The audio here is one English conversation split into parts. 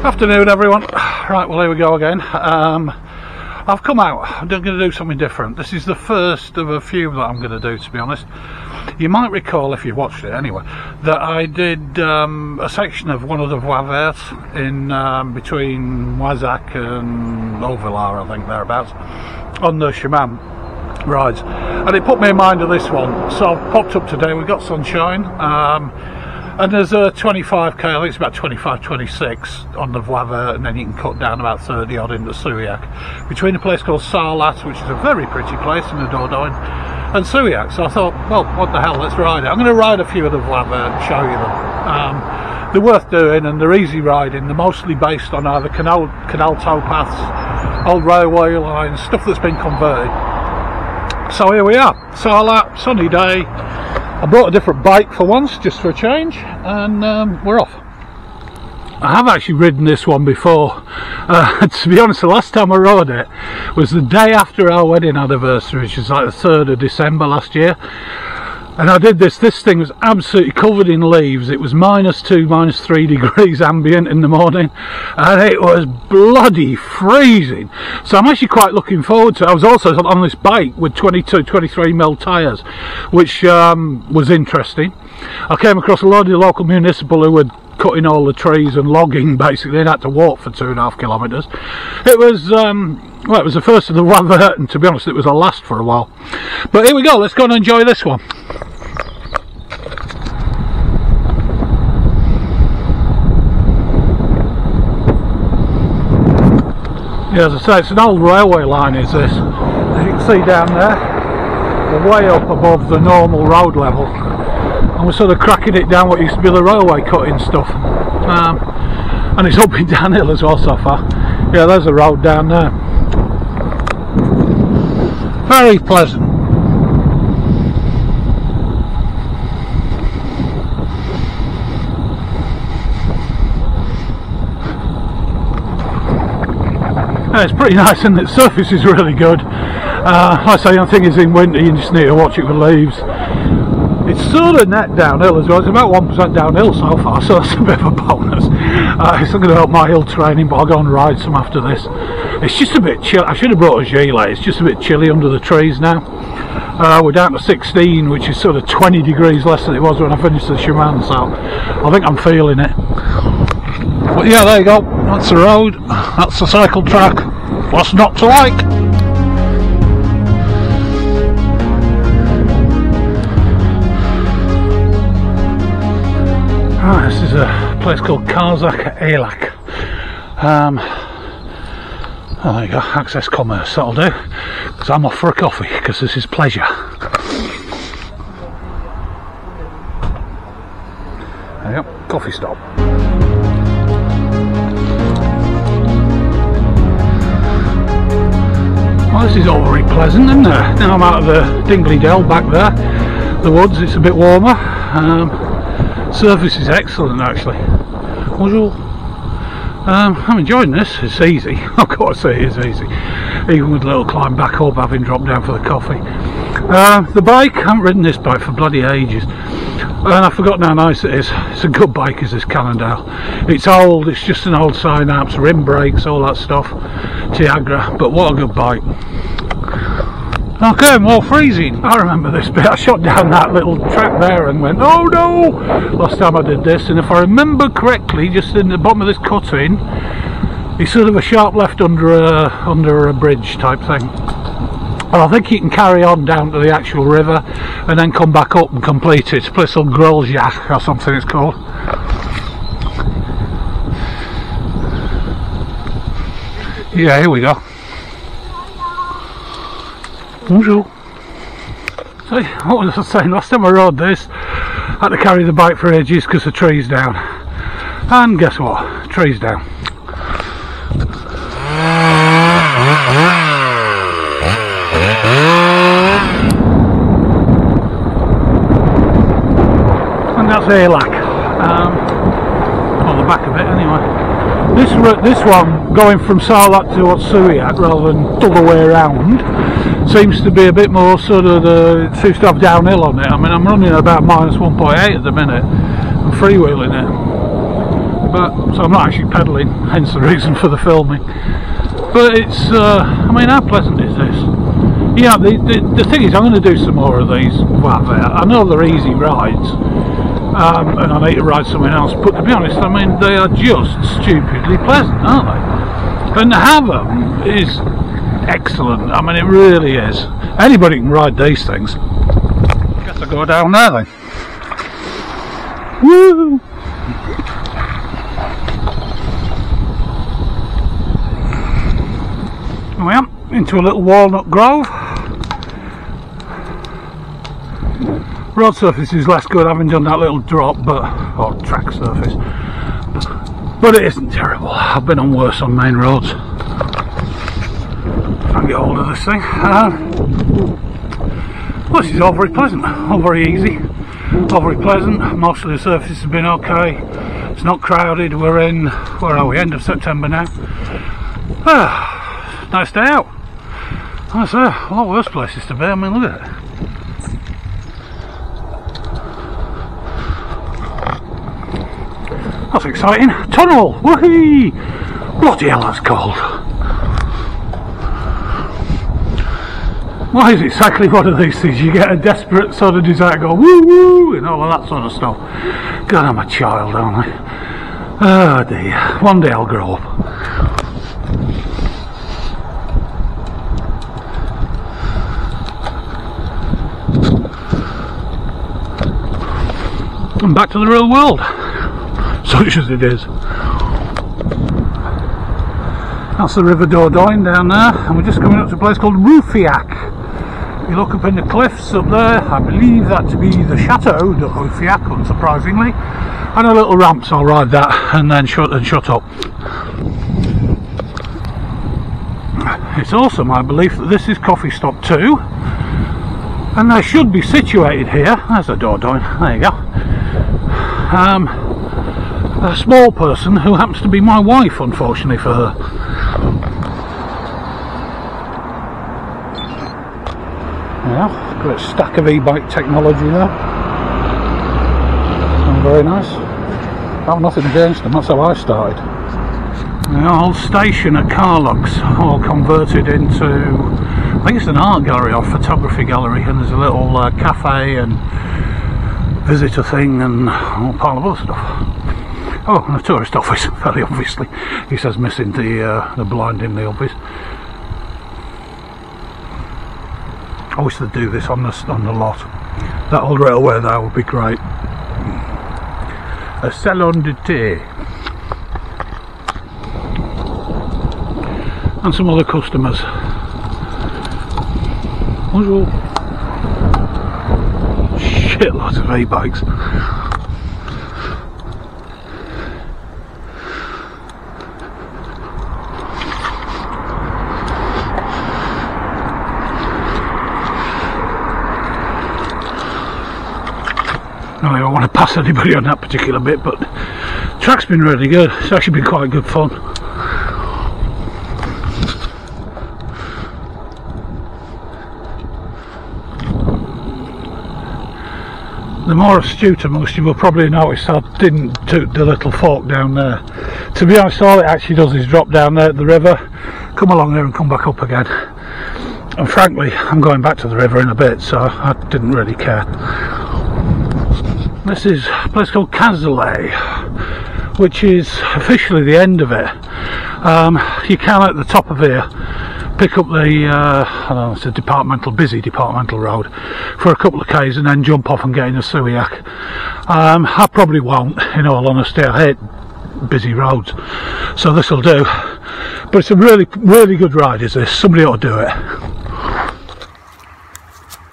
Afternoon everyone. Right, well here we go again. I've come out, I'm going to do something different. This is the first of a few that I'm going to do, to be honest. You might recall, if you watched it anyway, that I did a section of one of the Voie Vertes in between Wazak and Ovilar, I think, thereabouts, on the chemin rides, and it put me in mind of this one, so I've popped up today. We've got sunshine, and there's a 25k, I think it's about 25-26 on the Voie Vertes, and then you can cut down about 30 odd into Souillac, between a place called Sarlat, which is a very pretty place in the Dordogne, and Souillac. So I thought, well, what the hell, let's ride it. I'm going to ride a few of the Voie Vertes and show you them. They're worth doing and they're easy riding. They're mostly based on either canal towpaths, old railway lines, stuff that's been converted. So here we are, Sarlat, sunny day. I brought a different bike for once, just for a change, and we're off. I have actually ridden this one before. To be honest, the last time I rode it was the day after our wedding anniversary, which was like the 3rd of December last year. And I did this thing was absolutely covered in leaves. It was -2, -3 degrees ambient in the morning, and it was bloody freezing. So I'm actually quite looking forward to it. I was also on this bike with 22-23mm tyres, which was interesting. I came across a lot of the local municipal who were cutting all the trees and logging, basically. They had to walk for 2.5 kilometres. It was well, it was the first of the Voie Vertes, and to be honest, it was a last for a while. But here we go, let's go and enjoy this one. Yeah, as I say, it's an old railway line, is this. As you can see down there, we're way up above the normal road level, and we're sort of cracking it down what used to be the railway cutting stuff. And it's up and downhill as well so far. Yeah, there's a road down there. Very pleasant. Yeah, it's pretty nice, and the surface is really good. Like I say, the only thing is in winter you just need to watch it with leaves. It's sort of net downhill as well. It's about 1% downhill so far, so that's a bit of a bonus. It's not going to help my hill training, but I'll go and ride some after this. It's just a bit chill. I should have brought a gilet. It's just a bit chilly under the trees now. We're down to 16, which is sort of 20 degrees less than it was when I finished the chemin, so I think I'm feeling it. But yeah, there you go. That's the road. That's the cycle track. What's not to like? Right, this is a place called Cazoules. Oh, there you go, access commerce, that'll do, because I'm off for a coffee, because this is pleasure. There you go, coffee stop. Well, this is all very pleasant, isn't it? Now I'm out of the Dingley Dell back there, the woods, it's a bit warmer. Surface is excellent actually. Bonjour. I'm enjoying this. It's easy. I've got to say it is easy, even with a little climb back up, having dropped down for the coffee. The bike, I haven't ridden this bike for bloody ages, and I've forgotten how nice it is. It's a good bike, is this Cannondale. It's old, it's just an old Synapse, rim brakes, all that stuff, Tiagra, but what a good bike. Okay, more freezing. I remember this bit. I shot down that little track there and went, oh no! Last time I did this, and if I remember correctly, just in the bottom of this cutting, it's sort of a sharp left under a bridge type thing. And I think you can carry on down to the actual river and then come back up and complete it. It's a place called Groljak or something it's called. Yeah, here we go. Bonjour. So, what was I saying? Last time I rode this, I had to carry the bike for ages because the tree's down. And guess what? Tree's down. And that's Sarlat. On the back of it anyway. This one, going from Sarlat towards Souillac rather than the other way around, seems to be a bit more sort of it seems to have downhill on it. I mean, I'm running about -1.8 at the minute. I'm freewheeling it. but so I'm not actually pedalling, hence the reason for the filming. But it's, I mean, how pleasant is this? Yeah, the thing is, I'm going to do some more of these Voie Vertes. I know they're easy rides, and I need to ride something else, but to be honest, I mean, they are just stupidly pleasant, aren't they? And to have them is excellent. I mean, it really is. Anybody can ride these things. Guess I'll go down there then. Woo! We are into a little walnut grove. Road surface is less good, having done that little drop, but or track surface, but it isn't terrible. I've been on worse on main roads. Try and get hold of this thing. Well, this is all very pleasant, all very easy, all very pleasant. Most of the surface has been okay. It's not crowded. We're in, where are we? End of September now. Nice day out. That's a lot worse places to be. I mean, look at it. That's exciting. Tunnel! Woohoo! Bloody hell, that's cold. Why is it exactly one of these things? You get a desperate sort of desire to go woo woo and all of that sort of stuff. God, I'm a child, aren't I? Oh dear. One day I'll grow up. And back to the real world, such as it is. That's the River Dordogne down there, and we're just coming up to a place called Roufiac. You look up in the cliffs up there, I believe that to be the Chateau de Roufiac, unsurprisingly, and a little ramp, so I'll ride that and then shut up. It's also my belief that this is coffee stop 2, and they should be situated here. There's a Dordogne, there you go. A small person who happens to be my wife, unfortunately for her. Yeah, great stack of e-bike technology there. And very nice. I have nothing against them, that's how I started. The old station at Carlux, all converted into, I think it's an art gallery or photography gallery, and there's a little cafe and visitor thing and all pile of other stuff. Oh, and a tourist office, very obviously. He says missing the blind in the obvious. I wish they'd do this on the lot. That old railway there would be great. A salon de thé. And some other customers. Bonjour. Shitloads of e-bikes. I don't want to pass anybody on that particular bit, but the track's been really good. It's actually been quite good fun. The more astute amongst you will probably notice I didn't do the little fork down there. To be honest, all it actually does is drop down there at the river, come along there and come back up again. And frankly, I'm going back to the river in a bit, so I didn't really care. This is a place called Cazoules, which is officially the end of it. You can at the top of here pick up the, I don't know, it's a busy departmental road for a couple of k's and then jump off and get in a Roufiac. I probably won't, in all honesty. I hate busy roads, so this will do. But it's a really good ride, is this? Somebody ought to do it.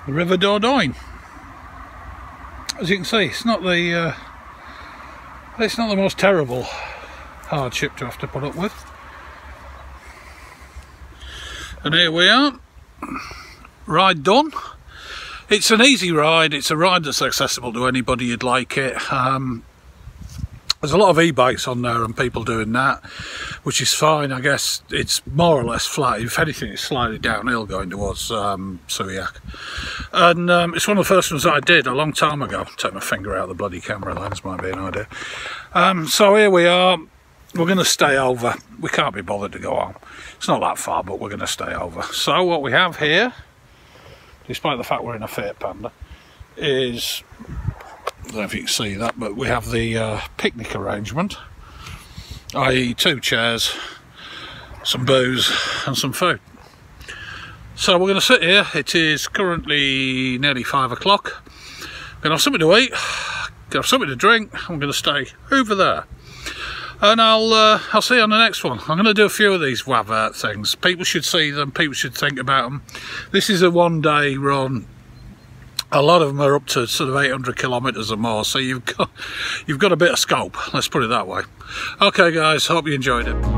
The River Dordogne. As you can see, it's not the most terrible hardship to have to put up with. And here we are, ride done. It's an easy ride. It's a ride that's accessible to anybody who'd like it. There's a lot of e-bikes on there and people doing that, which is fine. I guess it's more or less flat. If anything, it's slightly downhill going towards Suillac. And it's one of the first ones that I did a long time ago. Take my finger out of the bloody camera lens, might be an idea. So here we are. We're going to stay over. We can't be bothered to go home. It's not that far, but we're going to stay over. So what we have here, despite the fact we're in a Fiat Panda, is... I don't know if you can see that, but we have the picnic arrangement, i.e. 2 chairs, some booze and some food. So we're going to sit here. It is currently nearly 5 o'clock. We're going to have something to eat, going to have something to drink, and we're going to stay over there. And I'll see you on the next one. I'm going to do a few of these Voie Vertes things. People should see them, people should think about them. This is a one-day run. A lot of them are up to sort of 800 kilometres or more, so you've got a bit of scope, let's put it that way. Okay guys, hope you enjoyed it.